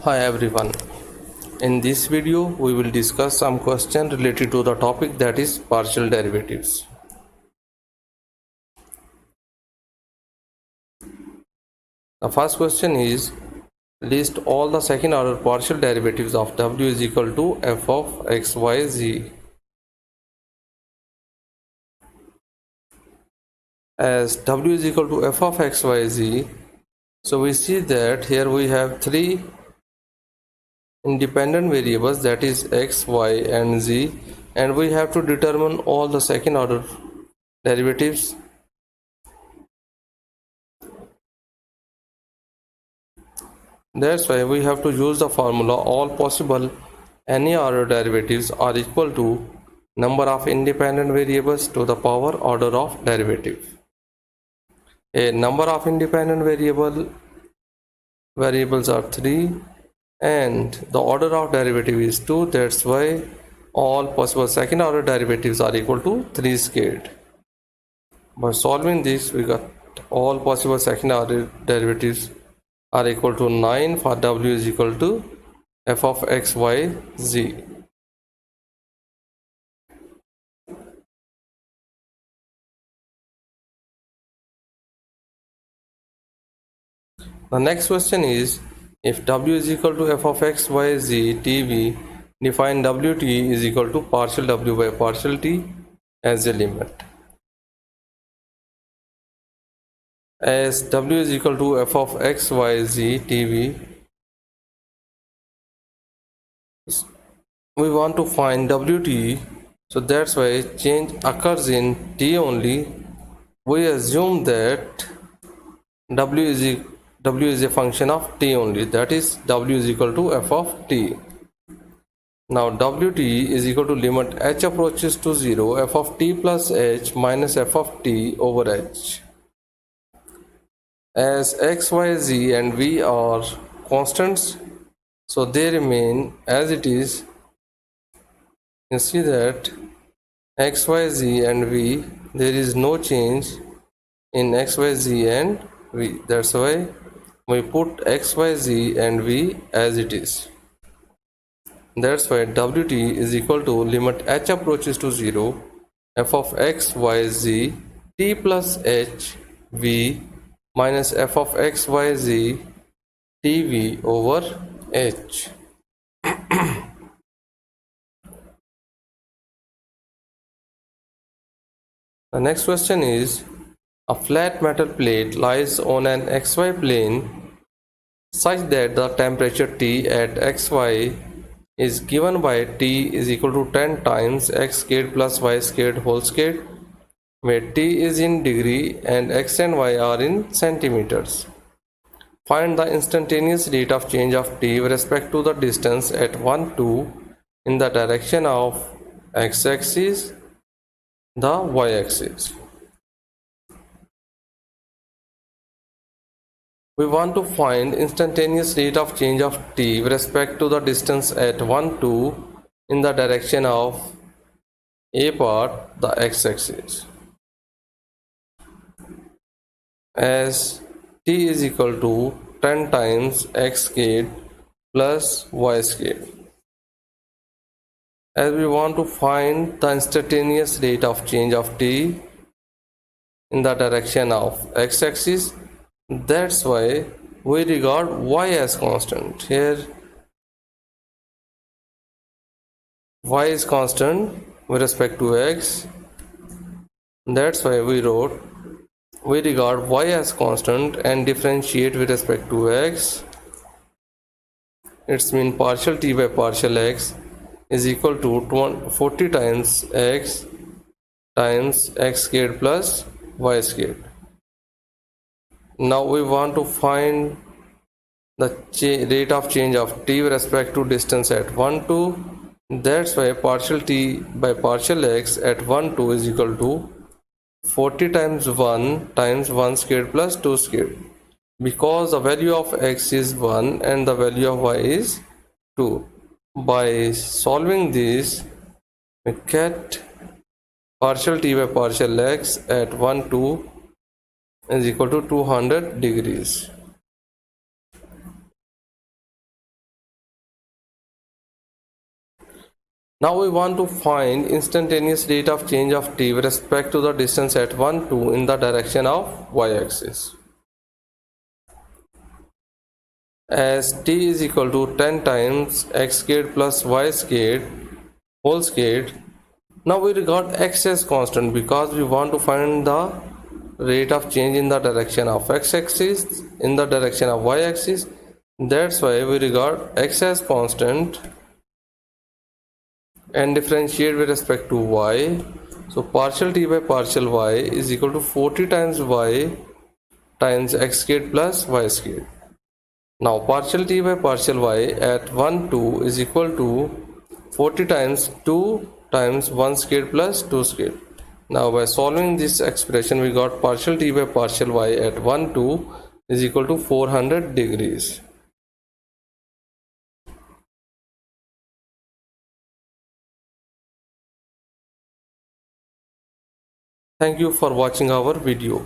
Hi everyone. In this video we will discuss some questions related to the topic, that is partial derivatives. The first question is, list all the second order partial derivatives of w is equal to f of xyz. As w is equal to f of xyz, so we see that here we have three independent variables, that is x, y and z, and we have to determine all the second order derivatives. That's why we have to use the formula all possible any order derivatives are equal to number of independent variables to the power order of derivative. A number of independent variables are 3 and the order of derivative is 2. That's why all possible second order derivatives are equal to 3 squared. By solving this, we got all possible second order derivatives are equal to 9 for w is equal to f of x, y, z. The next question is, if w is equal to f of x, y, z, tv, define wt is equal to partial w by partial t as a limit. As w is equal to f of x, y, z, tv, we want to find wt, so that's why change occurs in t only. We assume that w is a function of t only, that is w is equal to f of t. Now wt is equal to limit h approaches to 0 f of t plus h minus f of t over h. As x, y, z and v are constants, so they remain as it is. You see that x, y, z and v, there is no change in x, y, z and v. That's why we put x, y, z and v as it is. That's why wt is equal to limit h approaches to 0 f of x, y, z, t plus h, v minus f of x, y, z, tv over h. The next question is, a flat metal plate lies on an xy plane such that the temperature T at xy is given by T is equal to 10 times x squared plus y squared whole squared, where T is in degree and x and y are in centimeters. Find the instantaneous rate of change of T with respect to the distance at 1, 2 in the direction of x-axis, the y-axis. We want to find instantaneous rate of change of t with respect to the distance at 1, 2 in the direction of a part, the x-axis. As t is equal to 10 times x squared plus y squared. As we want to find the instantaneous rate of change of t in the direction of x-axis, that's why we regard y as constant. Here y is constant with respect to x, that's why we wrote we regard y as constant and differentiate with respect to x. It's mean partial t by partial x is equal to 40 times x squared plus y squared. Now we want to find the rate of change of t with respect to distance at 1, 2. That's why partial t by partial x at 1, 2 is equal to 40 times 1 squared plus 2 squared, because the value of x is 1 and the value of y is 2. By solving this, we get partial t by partial x at 1, 2 is equal to 200 degrees. Now we want to find instantaneous rate of change of t with respect to the distance at 1, 2 in the direction of y-axis. As t is equal to 10 times x squared plus y squared whole squared. Now we regard x as constant because we want to find the rate of change in the direction of x-axis in the direction of y-axis. That's why we regard x as constant and differentiate with respect to y. So partial t by partial y is equal to 40 times y times x squared plus y squared. Now partial t by partial y at 1 2 is equal to 40 times 2 times 1 squared plus 2 squared. Now by solving this expression we got partial t by partial y at 1 2 is equal to 400 degrees. Thank you for watching our video.